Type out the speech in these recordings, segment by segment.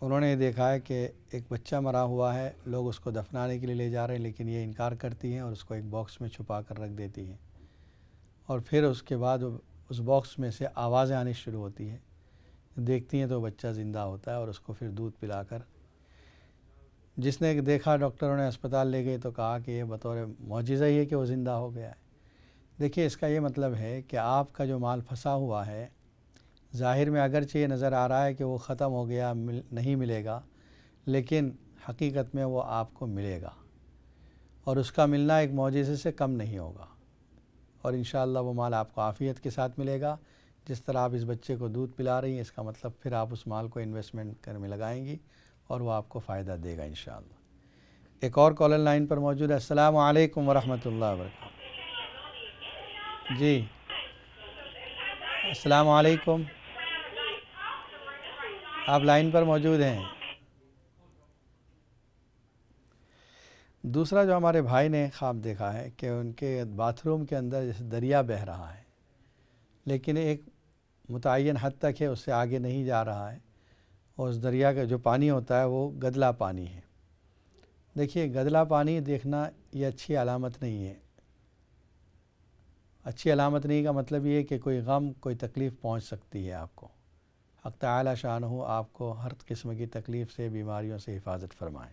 انہوں نے دیکھا ہے کہ ایک بچہ مرا ہوا ہے، لوگ اس کو دفنانے کے لیے لے جا رہے ہیں، لیکن یہ انکار کرتی ہیں اور اس کو ایک باکس میں چھپا کر رکھ دیتی ہیں، اور پھر اس کے بعد اس باکس میں سے آوازیں آنی شروع ہوتی ہیں، دیکھتی ہیں تو بچہ زندہ ہوتا ہے، اور اس کو پھر دودھ پلا کر جس نے دیکھا ڈاکٹروں نے اسپتال لے گئے تو کہا کہ یہ بطور معجزہ ہی ہے کہ وہ زندہ ہو گیا ہے۔ دیکھیے اس کا یہ مطلب ہے کہ آپ کا جو مال پھنسا ہوا ہے، ظاہر میں اگرچہ یہ نظر آ رہا ہے کہ وہ ختم ہو گیا، نہیں ملے گا، لیکن حقیقت میں وہ آپ کو ملے گا، اور اس کا ملنا ایک معجزے سے کم نہیں ہوگا، اور انشاءاللہ وہ مال آپ کو عافیت کے ساتھ ملے گا۔ جس طرح آپ اس بچے کو دودھ پلا رہی ہیں، اس کا مطلب پھر آپ اس مال کو انویسٹمنٹ کرنے میں لگائیں گی اور وہ آپ کو فائدہ دے گا انشاءاللہ۔ ایک اور کالر لائن پر موجود ہے۔ السلام علیکم ورحمۃ اللہ وبرکاتہ۔ جی السلام علیکم، آپ لائن پر موجود ہیں۔ دوسرا جو ہمارے بھائی نے خواب دیکھا ہے کہ ان کے باتھ روم کے اندر جیسے دریا بہہ رہا ہے، لیکن ایک متعین حد تک ہے، اس سے آگے نہیں جا رہا ہے، اور اس دریا کا جو پانی ہوتا ہے وہ گدلا پانی ہے۔ دیکھیے گدلا پانی دیکھنا یہ اچھی علامت نہیں ہے۔ اچھی علامت نہیں کا مطلب یہ ہے کہ کوئی غم، کوئی تکلیف پہنچ سکتی ہے آپ کو۔ حق تعالی شانہ آپ کو ہر قسم کی تکلیف سے، بیماریوں سے حفاظت فرمائیں۔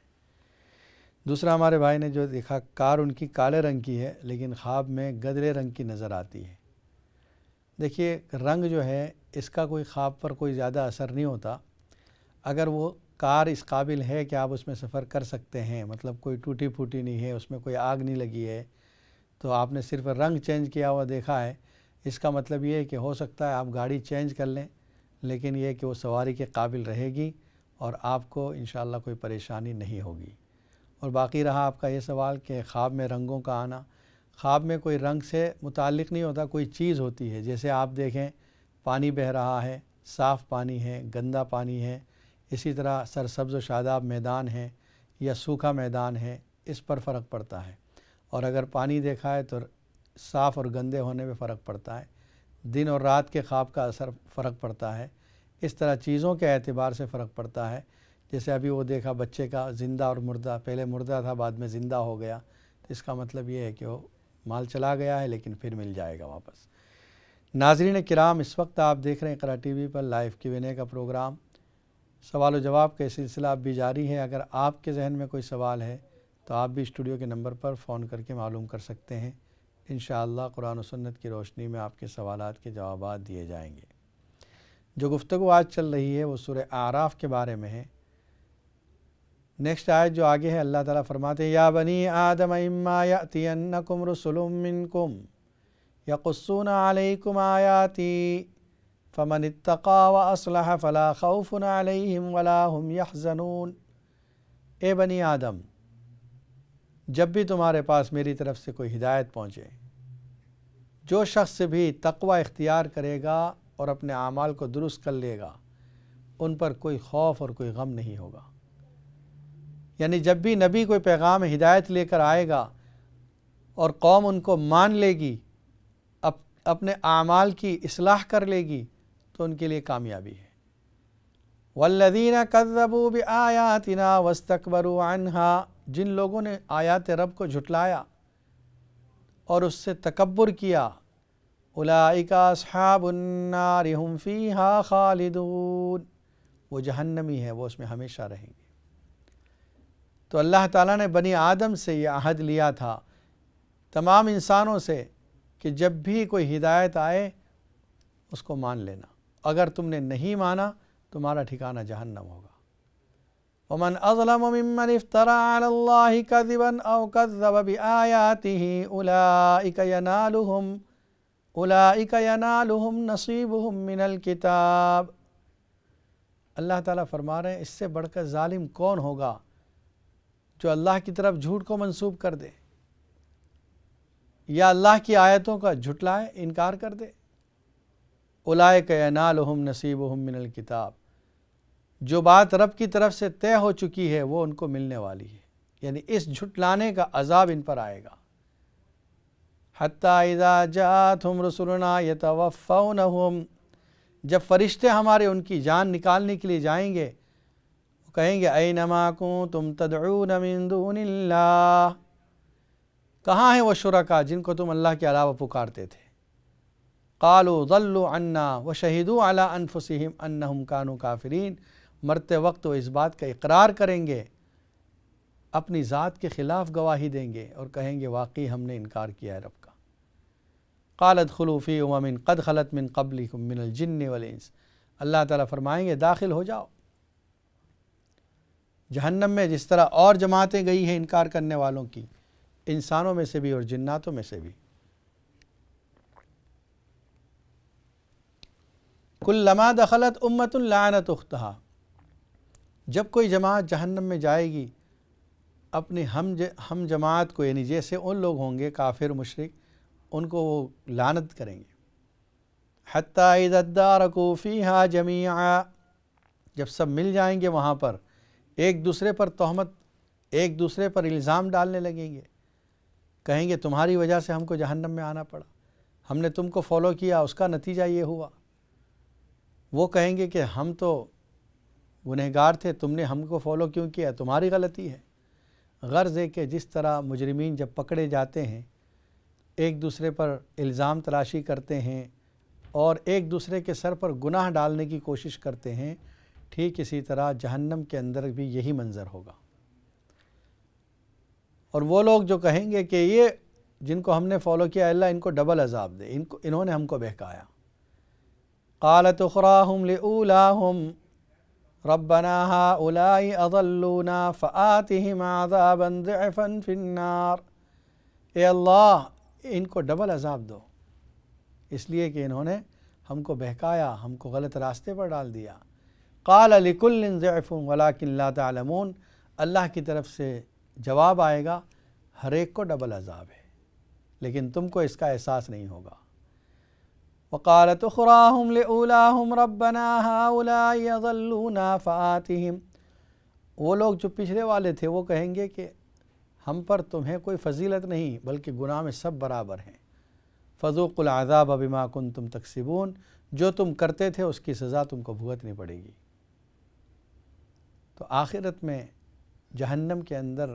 دوسرا ہمارے بھائی نے جو دیکھا، کار ان کی کالے رنگ کی ہے لیکن خواب میں گدلے رنگ کی نظر آتی ہے۔ دیکھیے رنگ جو ہے اس کا کوئی خواب پر کوئی زیادہ اثر نہیں ہوتا۔ اگر وہ کار اس قابل ہے کہ آپ اس میں سفر کر سکتے ہیں، مطلب کوئی ٹوٹی پھوٹی نہیں ہے، اس میں کوئی آگ نہیں لگی ہے، تو آپ نے صرف رنگ چینج کیا ہوا دیکھا ہے، اس کا مطلب یہ ہے کہ ہو سکتا ہے آپ گاڑی چینج کر لیں، لیکن یہ کہ وہ سواری کے قابل رہے گی اور آپ کو انشاءاللہ کوئی پریشانی نہیں ہوگی۔ اور باقی رہا آپ کا یہ سوال کہ خواب میں رنگوں کا آنا، خواب میں کوئی رنگ سے متعلق نہیں ہوتا، کوئی چیز ہوتی ہے۔ جیسے آپ دیکھیں پانی بہہ رہا ہے، صاف پانی ہے، گندا پانی ہے، اسی طرح سرسبز و شاداب میدان ہے یا سوکھا میدان ہے، اس پر فرق پڑتا ہے۔ اور اگر پانی دیکھا ہے تو صاف اور گندے ہونے میں فرق پڑتا ہے، دن اور رات کے خواب کا اثر فرق پڑتا ہے، اس طرح چیزوں کے اعتبار سے فرق پڑتا ہے۔ جیسے ابھی وہ دیکھا بچے کا زندہ اور مردہ، پہلے مردہ تھا بعد میں زندہ ہو گیا، تو اس کا مطلب یہ ہے کہ وہ مال چلا گیا ہے لیکن پھر مل جائے گا واپس۔ ناظرین کرام، اس وقت آپ دیکھ رہے ہیں اقرا ٹی وی پر لائیو Q&A کا پروگرام۔ سوال و جواب کا سلسلہ اب بھی جاری ہے۔ اگر آپ کے ذہن میں کوئی سوال ہے تو آپ بھی اسٹوڈیو کے نمبر پر فون کر کے معلوم کر سکتے ہیں۔ انشاءاللہ قرآن و سنت کی روشنی میں آپ کے سوالات کے جوابات دیے جائیں گے۔ جو گفتگو آج چل رہی ہے وہ سورہ اعراف کے بارے میں ہے۔ نیکسٹ آیت جو آگے ہے، اللہ تعالیٰ فرماتے ہیں یا بنی آدم اما یأتینکم رسل منکم یقصون علیکم آیاتی فمن اتقى واصلح فلا خوف علیہم ولا هم یحزنون۔ اے بنی آدم، جب بھی تمہارے پاس میری طرف سے کوئی ہدایت پہنچے، جو شخص بھی تقوی اختیار کرے گا اور اپنے اعمال کو درست کر لے گا، ان پر کوئی خوف اور کوئی غم نہیں ہوگا۔ یعنی جب بھی نبی کوئی پیغام ہدایت لے کر آئے گا اور قوم ان کو مان لے گی، اپنے اعمال کی اصلاح کر لے گی، تو ان کے لیے کامیابی ہے۔ والذین کذبوا بآیاتنا واستکبروا عنہا، جن لوگوں نے آیات رب کو جھٹلایا اور اس سے تکبر کیا، اولئک اصحاب النار ہم فیہا خالدون، وہ جہنمی ہے، وہ اس میں ہمیشہ رہیں گے۔ تو اللہ تعالیٰ نے بنی آدم سے یہ عہد لیا تھا، تمام انسانوں سے، کہ جب بھی کوئی ہدایت آئے اس کو مان لینا، اگر تم نے نہیں مانا تمہارا ٹھکانہ جہنم ہوگا۔ ومن اظلم ممن افترى على الله كذبا او كذب بآياته اولئک ینالهم نصیبهم من الکتاب۔ اللہ تعالیٰ فرما رہے ہیں اس سے بڑھ کر ظالم کون ہوگا جو اللہ کی طرف جھوٹ کو منسوب کر دے یا اللہ کی آیتوں کا جھٹلائے، انکار کر دے۔ اولئک ینالهم نصیبهم من الکتاب، جو بات رب کی طرف سے طے ہو چکی ہے وہ ان کو ملنے والی ہے، یعنی اس جھٹلانے کا عذاب ان پر آئے گا۔ حتی اذا جاءتهم رسلنا یتوفونہم، جب فرشتے ہمارے ان کی جان نکالنے کے لیے جائیں گے، کہیں گے اینما کنتم تدعون من دون اللہ، کہاں ہیں وہ شرکا جن کو تم اللہ کے علاوہ پکارتے تھے؟ قالوا ضلوا عنا وشہدوا علی انفسہم انہم کانوا کافرین، مرتے وقت وہ اس بات کا اقرار کریں گے، اپنی ذات کے خلاف گواہی دیں گے اور کہیں گے واقعی ہم نے انکار کیا ہے رب کا۔ قال ادخلوا فی امم قد خلت من قبلکم من الجن والانس، اللہ تعالیٰ فرمائیں گے داخل ہو جاؤ جہنم میں، جس طرح اور جماعتیں گئی ہیں انکار کرنے والوں کی، انسانوں میں سے بھی اور جناتوں میں سے بھی۔ کلما دخلت امۃ لعنت اختہا، جب کوئی جماعت جہنم میں جائے گی اپنی ہم جماعت کو، یعنی جیسے ان لوگ ہوں گے کافر مشرک، ان کو وہ لعنت کریں گے۔ حتی اذا ادارکوا فیہا جمیعا، جب سب مل جائیں گے وہاں پر، ایک دوسرے پر تہمت، ایک دوسرے پر الزام ڈالنے لگیں گے، کہیں گے تمہاری وجہ سے ہم کو جہنم میں آنا پڑا، ہم نے تم کو فالو کیا، اس کا نتیجہ یہ ہوا۔ وہ کہیں گے کہ ہم تو گنہگار تھے، تم نے ہم کو فالو کیوں کیا، تمہاری غلطی ہے۔ غرض ہے کہ جس طرح مجرمین جب پکڑے جاتے ہیں ایک دوسرے پر الزام تراشی کرتے ہیں اور ایک دوسرے کے سر پر گناہ ڈالنے کی کوشش کرتے ہیں، ٹھیک اسی طرح جہنم کے اندر بھی یہی منظر ہوگا۔ اور وہ لوگ جو کہیں گے کہ یہ جن کو ہم نے فالو کیا اللہ ان کو ڈبل عذاب دے، انہوں نے ہم کو بہکایا۔ قالت اخراہم لأولاہم ربنا ہؤلاء اضلونا فآتہم عذابا ضعفا فی النار، اے اللہ ان کو ڈبل عذاب دو، اس لیے کہ انہوں نے ہم کو بہکایا، ہم کو غلط راستے پر ڈال دیا۔ قال لکل ضعف ولکن لا تعلمون، اللہ کی طرف سے جواب آئے گا ہر ایک کو ڈبل عذاب ہے، لیکن تم کو اس کا احساس نہیں ہوگا۔ وقالت اخراہم لأولاہم ربنا ہؤلاء اضلونا فآتہم، وہ لوگ جو پچھلے والے تھے وہ کہیں گے کہ ہم پر تمہیں کوئی فضیلت نہیں بلکہ گناہ میں سب برابر ہیں، فذوقوا العذاب بما کنتم تکسبون، جو تم کرتے تھے اس کی سزا تم کو بھگتنی پڑے گی۔ تو آخرت میں جہنم کے اندر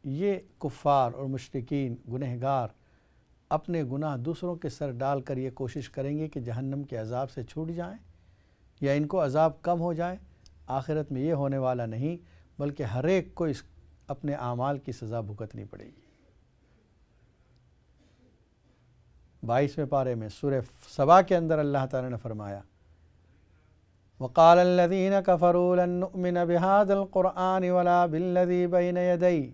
یہ کفار اور مشرکین گنہگار اپنے گناہ دوسروں کے سر ڈال کر یہ کوشش کریں گے کہ جہنم کے عذاب سے چھوٹ جائیں یا ان کو عذاب کم ہو جائے۔ آخرت میں یہ ہونے والا نہیں، بلکہ ہر ایک کو اس اپنے اعمال کی سزا بھگتنی پڑے گی۔ 22ویں پارے میں سورہ سبا کے اندر اللہ تعالی نے فرمایا وقال الذين كفروا لن نؤمن بهذا القرآن ولا بالذي بين يديه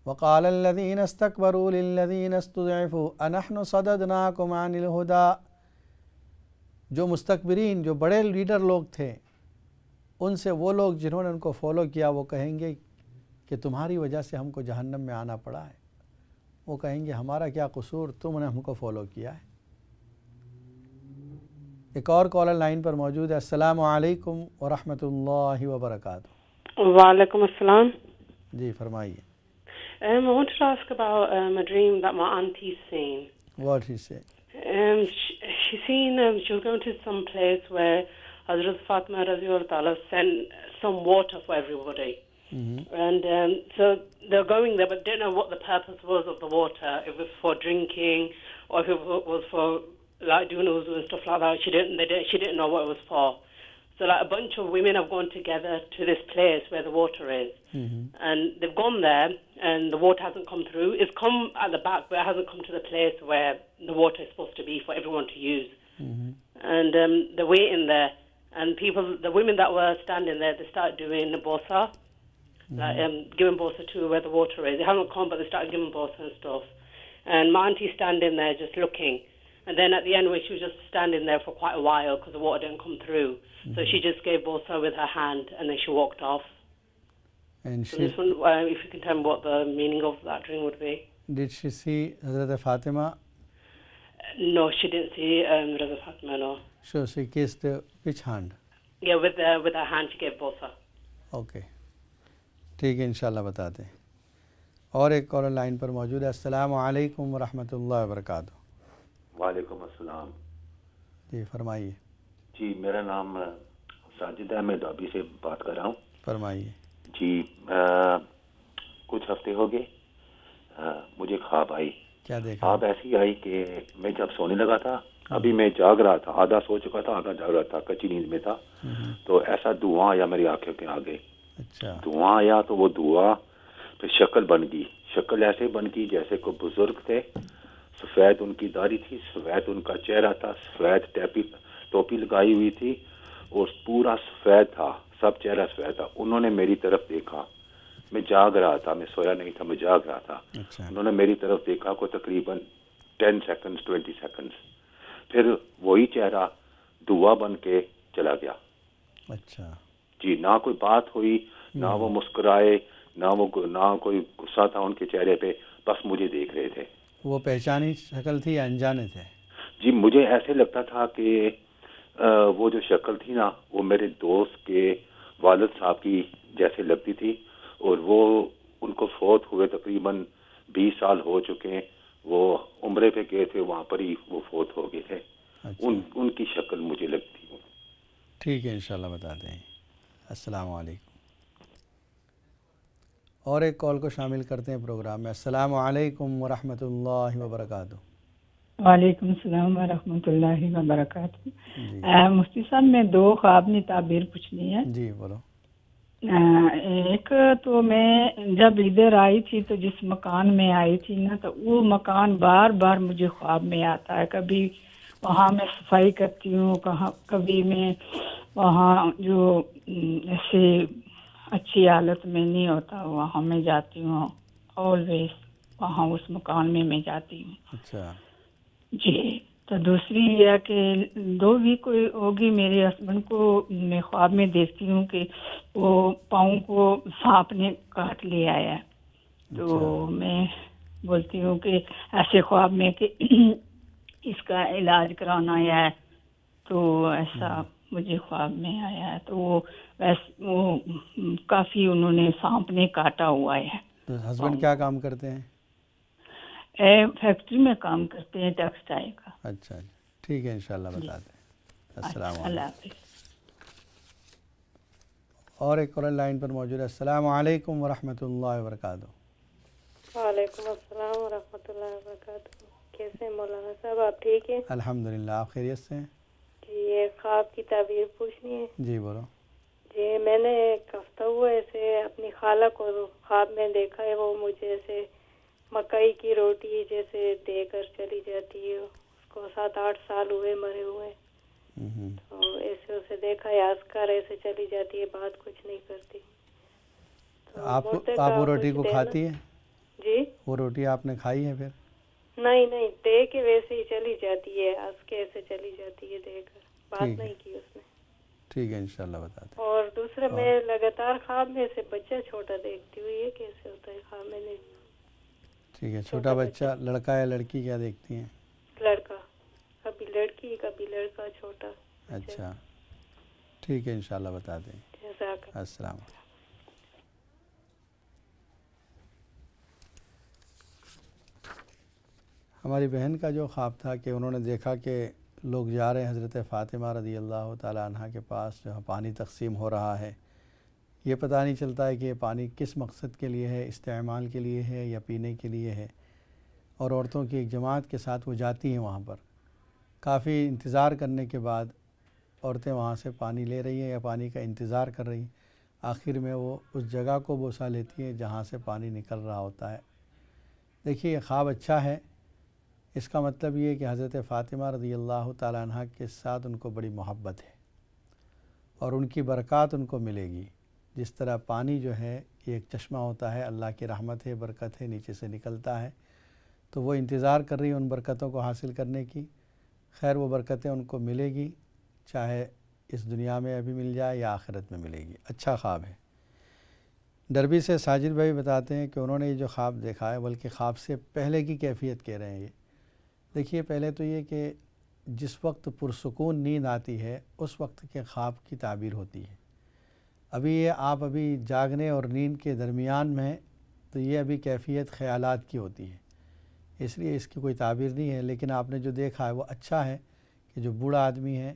وقال الذين استكبروا للذين استضعفوا أنحن صددناكم عن الهدى، جو مستکبرین، جو بڑے لیڈر لوگ تھے، ان سے وہ لوگ جنہوں نے ان کو فالو کیا وہ کہیں گے کہ تمہاری وجہ سے ہم کو جہنم میں آنا پڑا ہے۔ وہ کہیں گے ہمارا کیا قصور، تم نے ہم کو فالو کیا ہے۔ ایک اور کالر لائن پر موجود ہے۔ السلام علیکم ورحمۃ اللہ وبرکاتہ۔ وعلیکم السلام۔ جی فرمائیے۔ I wanted to ask about a dream that my auntie's seen. What he said? She's seen she was going to some place where Hazrat Fatima Raziullah Ta'ala sent some water for everybody. And so they're going there but didn't know what the purpose was of the water, if it was for drinking or if it was for like doing wuzu and stuff like that. She didn't know what it was for. So like a bunch of women have gone together to this place where the water is. And they've gone there and the water hasn't come through. It's come at the back but it hasn't come to the place where the water is supposed to be for everyone to use. And they're waiting there, and the women that were standing there, they started doing bosa, like giving bosa to where the water is. They haven't come but they started giving bosa and stuff. And my auntie's standing there just looking. And then at the end, when she was just standing there for quite a while because the water didn't come through, so she just gave bosa with her hand and then she walked off. And So this one, if you can tell me what the meaning of that dream would be. did she see Hazrat Fatima? No, she didn't see Raza Fatima, no. So she kissed which hand? Yeah, with her hand she gave bosa. Okay ٹھیک ہے انشاءاللہ بتاتے ہیں۔ اور ایک collar line پر موجود ہے۔ السلام علیکم ورحمۃ اللہ وبرکاتہ۔ وعلیکم السلام۔ جی فرمائیے۔ جی میرا نام ساجد ہے، میں ڈابی سے بات کر رہا ہوں۔ فرمائیے جی کچھ ہفتے ہو گئے مجھے خواب آئی. کیا دیکھا؟ خواب ایسی آئی کہ میں جب سونے لگا تھا، ابھی میں جاگ رہا تھا، آدھا سو چکا تھا آدھا جاگ رہا تھا، کچی نیند میں تھا. تو ایسا دھواں آیا میری آنکھوں کے آگے. اچھا. دھواں آیا تو وہ دھواں پھر شکل بن گئی. شکل ایسے بن گئی جیسے کوئی بزرگ تھے، سفید ان کی داڑھی تھی، سفید ان کا چہرہ تھا، سفید ٹوپی لگائی ہوئی تھی اور پورا سفید تھا، سب چہرہ سفید تھا. انہوں نے میری طرف دیکھا، میں جاگ رہا تھا، میں سویا نہیں تھا، میں جاگ رہا تھا. اچھا. انہوں نے میری طرف دیکھا کو تقریباً 10 سیکنڈز 20 سیکنڈز، پھر وہی چہرہ دعا بن کے چلا گیا. اچھا جی. نہ کوئی بات ہوئی، نہ وہ مسکرائے، نہ کوئی غصہ تھا ان کے چہرے پہ، بس مجھے دیکھ رہے تھے. وہ پہچانی شکل تھی یا انجانے تھے؟ جی مجھے ایسے لگتا تھا کہ وہ جو شکل تھی نا وہ میرے دوست کے والد صاحب کی جیسے لگتی تھی، اور وہ ان کو فوت ہوئے تقریباً 20 سال ہو چکے ہیں. وہ عمرے پہ گئے تھے، وہاں پر ہی وہ فوت ہو گئے تھے. ان کی شکل مجھے لگتی ہے. ٹھیک ہے انشاءاللہ بتاتے ہیں. السلام علیکم. اور ایک کال کو شامل کرتے ہیں پروگرام میں. السلام علیکم ورحمۃ اللہ وبرکاتہ. وعلیکم السلام ورحمۃ اللہ وبرکاتہ. جی مفتی صاحب میں 2 خوابنی تعبیر پوچھنی ہے. جی بولو. ایک تو میں جب ادھر آئی تھی تو جس مکان میں آئی تھی نا تو وہ مکان بار بار مجھے خواب میں آتا ہے. کبھی وہاں میں صفائی کرتی ہوں، کبھی میں وہاں جو ایسے اچھی حالت میں نہیں ہوتا وہاں میں جاتی ہوں. آلویز وہاں اس مکان میں جاتی ہوں. اچھا. جی. تو دوسری یہ کہ 2 ویک کوئی ہوگی میرے ہسبینڈ کو میں خواب میں دیکھتی ہوں کہ وہ پاؤں کو سانپ نے کاٹ لے آیا. تو میں بولتی ہوں کہ ایسے خواب میں کہ اس کا علاج کرانا ہے، تو ایسا مجھے خواب میں آیا ہے. تو وہ کافی انہوں نے سانپ نے کاٹا ہوا ہے. تو ہسبینڈ کیا کام کرتے ہیں؟ فیکٹری میں کام کرتے ہیں ٹیکسٹائل کا. اچھا ٹھیک ہے انشاءاللہ بتاتے ہیں. السلام علیکم. اللہ حافظ. اور ایک کالر لائن پر موجود ہے. السلام علیکم ورحمۃ اللہ وبرکاتہ. وعلیکم السلام ورحمۃ اللہ وبرکاتہ. کیسے مولانا صاحب؟ آپ ٹھیک ہیں؟ الحمدللہ. آپ خیریت سے ہیں؟ جی یہ خواب کی تعبیر پوچھنی ہے. جی بولو. جی میں نے ایک ہفتہ ہوا ایسے اپنی خالہ کو خواب میں دیکھا ہے. وہ مجھے ایسے مکئی کی روٹی جیسے دے کر چلی جاتی ہے. اس کو 7-8 سال ہوئے مرے ہوئے. تو ایسے اسے دیکھا ہے عسکر ایسے چلی جاتی ہے، بات کچھ نہیں کرتی. آپ وہ روٹی کو کھاتی ہے؟ جی. وہ روٹی آپ نے کھائی ہے پھر؟ نہیں دے کے ویسے ہی چلی جاتی ہے، ہنس کے ایسے چلی جاتی ہے دے کر، بات نہیں کی اس نے. ٹھیک ہے انشاءاللہ بتاتے ہیں. اور دوسرا میں لگاتار خواب میں سے بچہ چھوٹا دیکھتی ہوں. یہ کیسے ہوتا ہے خواب میں؟ نے ٹھیک ہے. چھوٹا بچہ لڑکا یا لڑکی کیا دیکھتی ہیں؟ لڑکا. کبھی لڑکی کبھی لڑکا چھوٹا. اچھا ٹھیک ہے انشاءاللہ بتاتے ہیں. السلام علیکم. ہماری بہن کا جو خواب تھا کہ انہوں نے دیکھا کہ لوگ جا رہے ہیں حضرت فاطمہ رضی اللہ تعالیٰ عنہ کے پاس جہاں پانی تقسیم ہو رہا ہے. یہ پتہ نہیں چلتا ہے کہ یہ پانی کس مقصد کے لیے ہے، استعمال کے لیے ہے یا پینے کے لیے ہے. اور عورتوں کی ایک جماعت کے ساتھ وہ جاتی ہیں وہاں پر. کافی انتظار کرنے کے بعد عورتیں وہاں سے پانی لے رہی ہیں یا پانی کا انتظار کر رہی ہیں. آخر میں وہ اس جگہ کو بوسہ لیتی ہیں جہاں سے پانی نکل رہا ہوتا ہے. دیکھیے یہ خواب اچھا ہے. اس کا مطلب یہ ہے کہ حضرت فاطمہ رضی اللہ تعالیٰ عنہ کے ساتھ ان کو بڑی محبت ہے اور ان کی برکات ان کو ملے گی. جس طرح پانی جو ہے یہ ایک چشمہ ہوتا ہے، اللہ کی رحمت ہے، برکت ہے، نیچے سے نکلتا ہے. تو وہ انتظار کر رہی ہیں ان برکتوں کو حاصل کرنے کی. خیر وہ برکتیں ان کو ملے گی، چاہے اس دنیا میں ابھی مل جائے یا آخرت میں ملے گی. اچھا خواب ہے. ڈربی سے ساجد بھائی بتاتے ہیں کہ انہوں نے یہ جو خواب دیکھا ہے، بلکہ خواب سے پہلے کی کیفیت کہہ رہے ہیں. یہ دیکھیے پہلے تو یہ کہ جس وقت پرسکون نیند آتی ہے اس وقت کے خواب کی تعبیر ہوتی ہے. ابھی یہ آپ ابھی جاگنے اور نیند کے درمیان میں، تو یہ ابھی کیفیت خیالات کی ہوتی ہے، اس لیے اس کی کوئی تعبیر نہیں ہے. لیکن آپ نے جو دیکھا ہے وہ اچھا ہے کہ جو بوڑھا آدمی ہے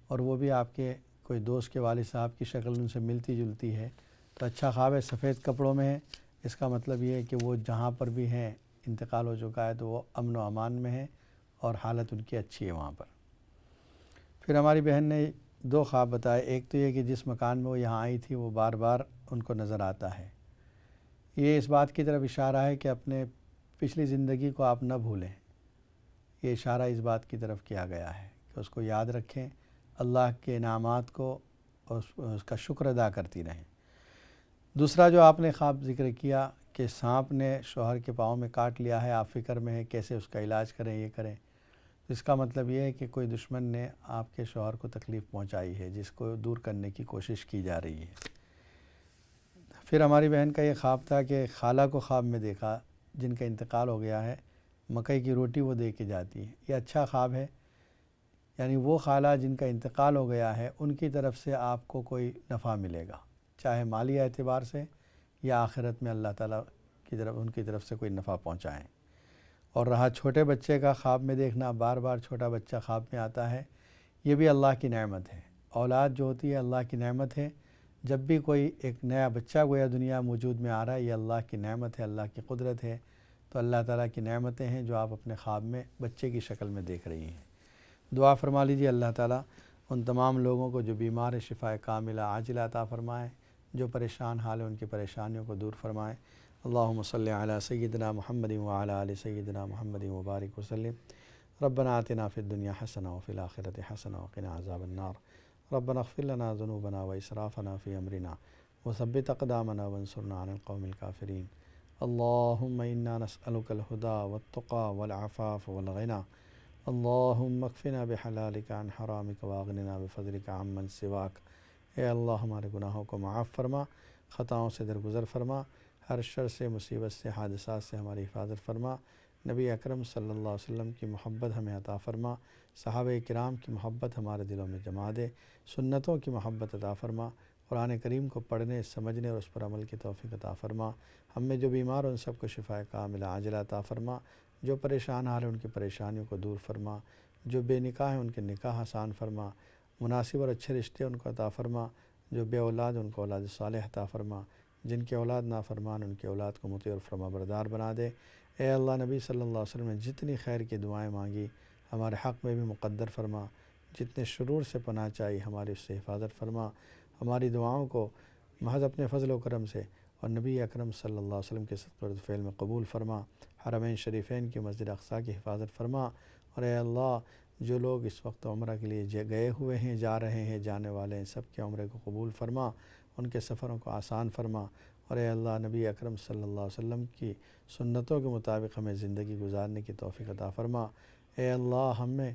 اور وہ بھی آپ کے کوئی دوست کے والد صاحب کی شکل ان سے ملتی جلتی ہے، تو اچھا خواب ہے، سفید کپڑوں میں ہے، اس کا مطلب یہ ہے کہ وہ جہاں پر بھی ہیں انتقال ہو چکا ہے تو وہ امن و امان میں ہے اور حالت ان کی اچھی ہے وہاں پر۔ پھر ہماری بہن نے 2 خواب بتائے، ایک تو یہ کہ جس مکان میں وہ یہاں آئی تھی وہ بار بار ان کو نظر آتا ہے، یہ اس بات کی طرف اشارہ ہے کہ اپنے پچھلی زندگی کو آپ نہ بھولیں، یہ اشارہ اس بات کی طرف کیا گیا ہے کہ اس کو یاد رکھیں، اللہ کے انعامات کو اور اس کا شکر ادا کرتی رہیں۔ دوسرا جو آپ نے خواب ذکر کیا کہ سانپ نے شوہر کے پاؤں میں کاٹ لیا ہے، آپ فکر میں ہے کیسے اس کا علاج کریں، یہ کریں، اس کا مطلب یہ ہے کہ کوئی دشمن نے آپ کے شوہر کو تکلیف پہنچائی ہے جس کو دور کرنے کی کوشش کی جا رہی ہے۔ پھر ہماری بہن کا یہ خواب تھا کہ خالہ کو خواب میں دیکھا جن کا انتقال ہو گیا ہے، مکئی کی روٹی وہ دے کے جاتی ہے، یہ اچھا خواب ہے، یعنی وہ خالہ جن کا انتقال ہو گیا ہے ان کی طرف سے آپ کو کوئی نفع ملے گا، چاہے مالی اعتبار سے یا آخرت میں اللہ تعالیٰ کی طرف ان کی طرف سے کوئی نفع پہنچائیں۔ اور رہا چھوٹے بچے کا خواب میں دیکھنا، بار بار چھوٹا بچہ خواب میں آتا ہے، یہ بھی اللہ کی نعمت ہے، اولاد جو ہوتی ہے اللہ کی نعمت ہے، جب بھی کوئی ایک نیا بچہ گویا دنیا موجود میں آ رہا ہے یہ اللہ کی نعمت ہے، اللہ کی قدرت ہے، تو اللہ تعالیٰ کی نعمتیں ہیں جو آپ اپنے خواب میں بچے کی شکل میں دیکھ رہی ہیں۔ دعا فرما لیجیے اللہ تعالیٰ ان تمام لوگوں کو جو بیمار ہے شفاء کاملہ عاجلہ عطا فرمائے، جو پریشان حال ہے ان کی پریشانیوں کو دور فرمائے۔ اللہم صلی علی سیدنا محمد وعلی آل سیدنا محمد وبارک وسلم۔ ربنا آتنا فی الدنیا حسنہ وفی الآخرۃ حسنہ وقنا عذاب النار۔ ربنا اغفر لنا ذنوبنا واسرافنا فی امرنا وثبت اقدامنا وانصرنا علی القوم الکافرین۔ اللہم انا نسألک الہدی والتقی والعفاف والغنی۔ اللہم اکفنا بحلالک عن حرامک واغننا بفضلک عمن سواک۔ اے اللہ ہمارے گناہوں کو معاف فرما، خطاؤں سے درگزر فرما، ہر شر سے، مصیبت سے، حادثات سے ہماری حفاظت فرما۔ نبی اکرم صلی اللہ علیہ وسلم کی محبت ہمیں عطا فرما، صحابہ کرام کی محبت ہمارے دلوں میں جما دے، سنتوں کی محبت عطا فرما، قرآن کریم کو پڑھنے، سمجھنے اور اس پر عمل کی توفیق عطا فرما۔ ہم میں جو بیمار ہیں ان سب کو شفاء کاملہ عاجلہ عطا فرما، جو پریشان حال ہیں ان کی پریشانیوں کو دور فرما، جو بے نکاح ہیں ان کے نکاح آسان فرما، مناسب اور اچھے رشتے ان کو عطا فرما، جو بے اولاد ان کو اولاد صالح عطا فرما، جن کے اولاد نافرمان ان کے اولاد کو مطیع اور فرما بردار بنا دے۔ اے اللہ نبی صلی اللہ علیہ وسلم نے جتنی خیر کی دعائیں مانگی ہمارے حق میں بھی مقدر فرما، جتنے شرور سے پناہ چاہی ہماری اس سے حفاظت فرما، ہماری دعاؤں کو محض اپنے فضل و کرم سے اور نبی اکرم صلی اللہ علیہ وسلم کے صدقہ و فعل میں قبول فرما، حرمین شریفین کی مسجد اقصیٰ کی حفاظت فرما، اور اے اللہ جو لوگ اس وقت عمرہ کے لیے گئے ہوئے ہیں، جا رہے ہیں، جانے والے ہیں، سب کے عمرے کو قبول فرما، ان کے سفروں کو آسان فرما، اور اے اللہ نبی اکرم صلی اللہ علیہ وسلم کی سنتوں کے مطابق ہمیں زندگی گزارنے کی توفیق عطا فرما۔ اے اللہ ہم میں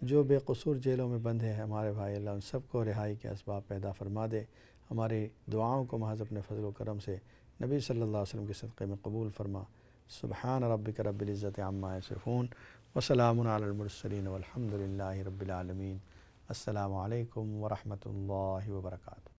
جو بے قصور جیلوں میں بند ہیں ہمارے بھائی، اللہ ان سب کو رہائی کے اسباب پیدا فرما دے، ہماری دعاؤں کو محض اپنے فضل و کرم سے نبی صلی اللہ علیہ وسلم کے صدقے میں قبول فرما۔ سبحان ربک رب العزت عما یصفون وسلام علی المرسلین والحمد للہ رب العالمین۔ السلام علیکم ورحمۃ اللہ وبرکاتہ۔